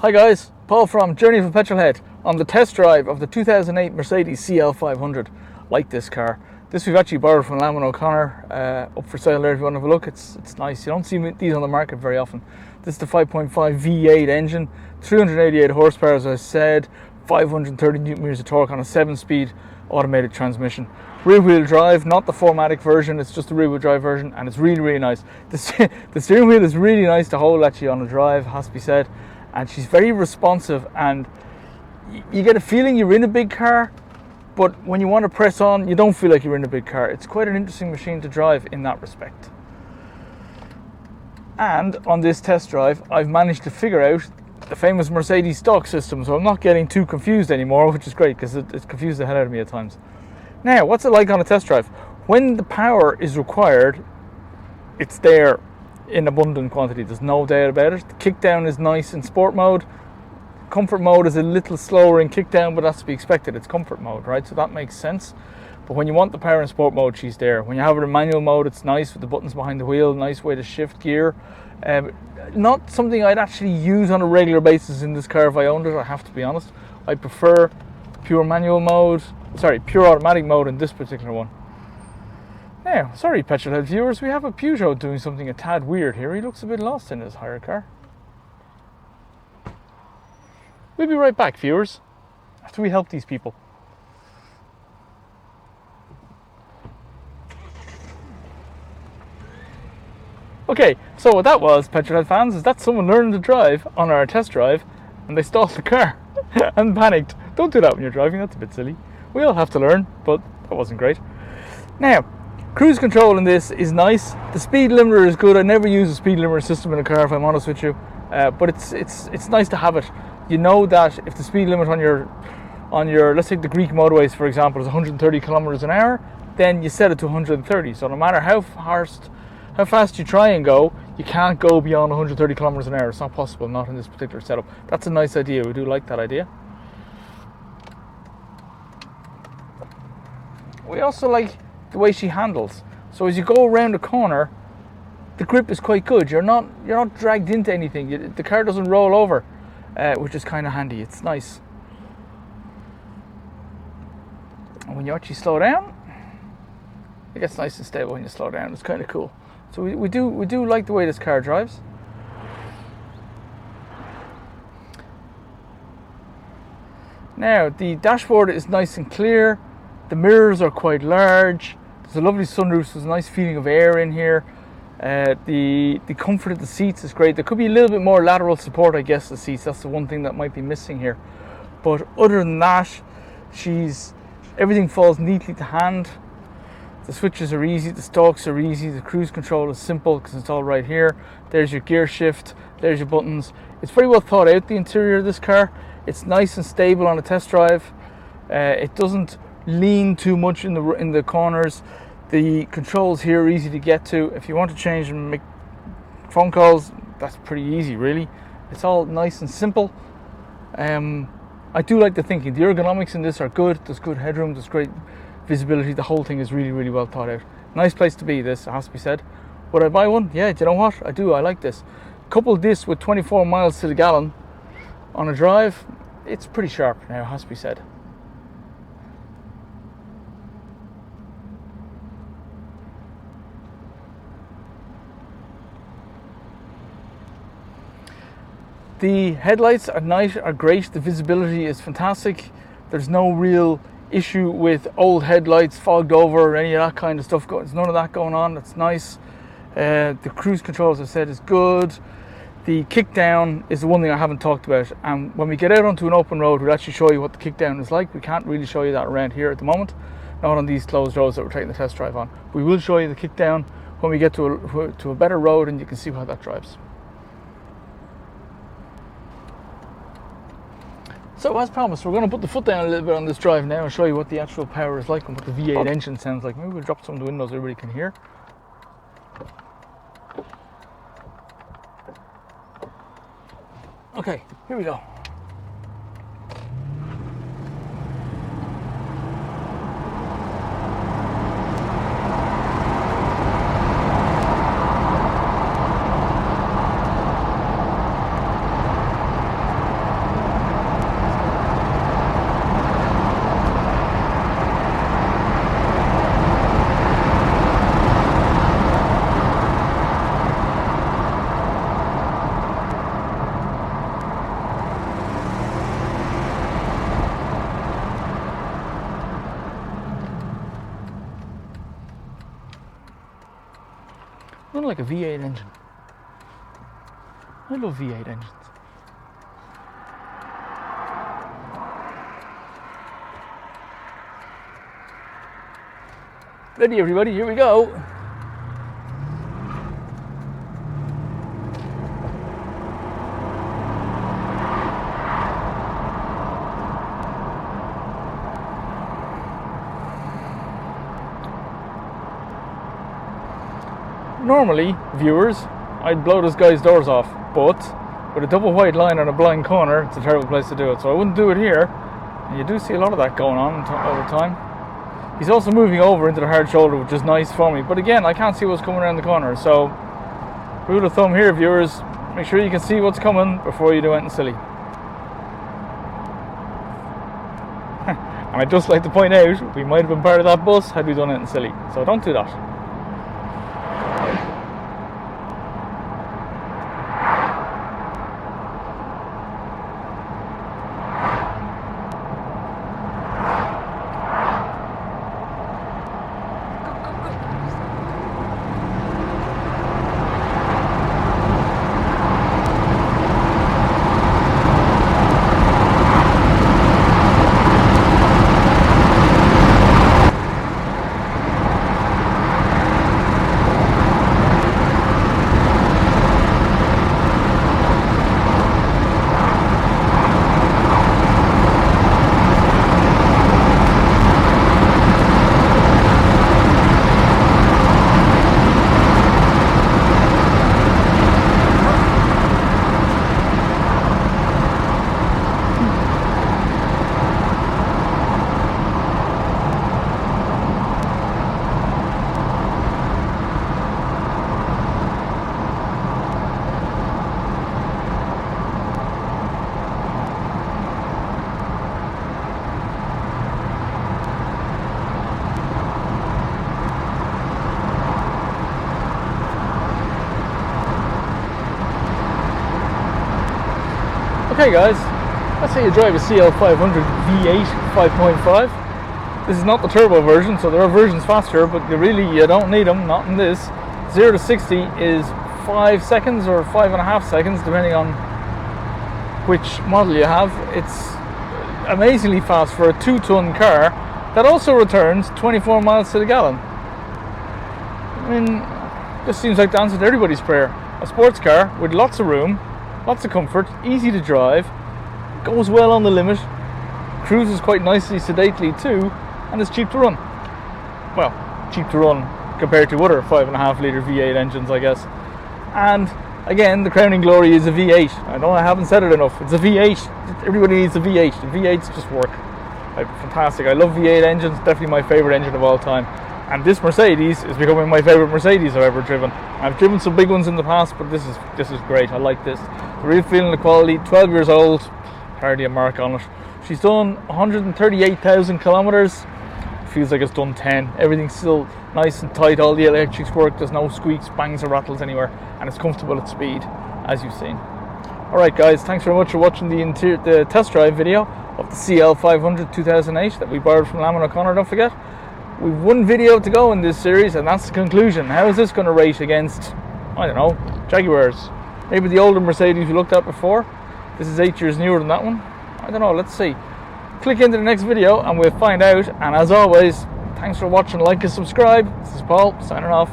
Hi guys, Paul from Journey of a Petrolhead on the test drive of the 2008 Mercedes CL500. Like this car. This we've actually borrowed from Lamb & O'Connor, up for sale there if you want to have a look. It's nice. You don't see these on the market very often. This is the 5.5 V8 engine, 388 horsepower as I said, 530 newton meters of torque on a 7-speed automated transmission. Rear wheel drive, not the 4MATIC version, it's just the rear wheel drive version, and it's really nice. The steering wheel is really nice to hold actually on the drive, has to be said, and she's very responsive, and you get a feeling you're in a big car, but when you want to press on, you don't feel like you're in a big car. It's quite an interesting machine to drive in that respect. And on this test drive, I've managed to figure out the famous Mercedes stock system, so I'm not getting too confused anymore, which is great because it's confused the hell out of me at times. Now, what's it like on a test drive? When the power is required, it's there in abundant quantity. There's no doubt about it. The kickdown is nice in sport mode. Comfort mode is a little slower in kickdown, but that's to be expected. It's comfort mode, right? So that makes sense. But when you want the power in sport mode, she's there. When you have it in manual mode, it's nice with the buttons behind the wheel. Nice way to shift gear. Not something I'd actually use on a regular basis in this car if I owned it, I have to be honest. I prefer pure automatic mode in this particular one. Now, sorry Petrolhead viewers, we have a Peugeot doing something a tad weird here. He looks a bit lost in his hire car. We'll be right back, viewers, after we help these people. Okay, so what that was, Petrolhead fans, is that someone learned to drive on our test drive and they stalled the car and panicked. Don't do that when you're driving, that's a bit silly. We all have to learn, but that wasn't great. Now, cruise control in this is nice. The speed limiter is good. I never use a speed limiter system in a car if I'm honest with you, but it's nice to have it. You know that if the speed limit on your let's take the Greek motorways for example is 130 kilometers an hour, then you set it to 130. So no matter how fast you try and go, you can't go beyond 130 kilometers an hour. It's not possible, not in this particular setup. That's a nice idea. We do like that idea. We also like the way she handles. So as you go around a corner, the grip is quite good. You're not dragged into anything. The car doesn't roll over, which is kind of handy. It's nice. And when you actually slow down, it gets nice and stable when you slow down. It's kind of cool. So we do like the way this car drives. Now the dashboard is nice and clear. The mirrors are quite large. There's a lovely sunroof. So there's a nice feeling of air in here. The comfort of the seats is great. There could be a little bit more lateral support, I guess, the seats. That's the one thing that might be missing here. But other than that, everything falls neatly to hand. The switches are easy, the stalks are easy, the cruise control is simple because it's all right here. There's your gear shift, there's your buttons. It's pretty well thought out, the interior of this car. It's nice and stable on a test drive. It doesn't lean too much in the corners. The controls here are easy to get to. If you want to change and make phone calls, that's pretty easy really. It's all nice and simple. I do like the thinking. The ergonomics in this are good. There's good headroom, there's great visibility. The whole thing is really well thought out. Nice place to be, this, it has to be said. Would I buy one? Yeah, do you know what? I do. I like this. Couple this with 24 miles to the gallon on a drive, it's pretty sharp now, it has to be said. The headlights are nice, are great. The visibility is fantastic. There's no real issue with old headlights fogged over or any of that kind of stuff. There's none of that going on. That's nice. The cruise control, as I said, is good. The kickdown is the one thing I haven't talked about, and when we get out onto an open road we'll actually show you what the kickdown is like. We can't really show you that around here at the moment, not on these closed roads that we're taking the test drive on. We will show you the kickdown when we get to a better road and you can see how that drives. So as promised, we're going to put the foot down a little bit on this drive now and show you what the actual power is like and what the V8 engine sounds like. Maybe we'll drop some of the windows so everybody can hear. Okay, here we go. Run like a V8 engine. I love V8 engines. Ready everybody, here we go. Normally, viewers, I'd blow this guy's doors off, but with a double white line on a blind corner, it's a terrible place to do it, so I wouldn't do it here. And you do see a lot of that going on over time. He's also moving over into the hard shoulder, which is nice for me, but again, I can't see what's coming around the corner, so rule of thumb here, viewers, make sure you can see what's coming before you do anything silly. And I'd just like to point out, we might have been part of that bus had we done anything silly, so don't do that. Okay guys, let's say you drive a CL500 V8 5.5. This is not the turbo version, so there are versions faster, but you don't need them, not in this. 0 to 60 is 5 seconds or 5.5 seconds, depending on which model you have. It's amazingly fast for a 2-ton car that also returns 24 miles to the gallon. I mean, this seems like the answer to everybody's prayer. A sports car with lots of room, lots of comfort, easy to drive, goes well on the limit, cruises quite nicely sedately too, and is cheap to run. Well, cheap to run compared to other 5.5 litre V8 engines, I guess. And again, the crowning glory is a V8. I haven't said it enough. It's a V8. Everybody needs a V8. The V8s just work. Fantastic. I love V8 engines. Definitely my favourite engine of all time. And this Mercedes is becoming my favourite Mercedes I've ever driven. I've driven some big ones in the past, but this is great. I like this. The real feeling, the quality. 12 years old, hardly a mark on it. She's done 138,000 kilometres. Feels like it's done 10. Everything's still nice and tight. All the electrics work. There's no squeaks, bangs, or rattles anywhere, and it's comfortable at speed, as you've seen. All right, guys. Thanks very much for watching the test drive video of the CL500 2008 that we borrowed from Lamb & O'Connor. Don't forget. We've one video to go in this series, and that's the conclusion. How is this going to rate against, I don't know, Jaguars? Maybe the older Mercedes we looked at before. This is 8 years newer than that one. I don't know, let's see. Click into the next video and we'll find out. And as always, thanks for watching, like and subscribe. This is Paul, signing off.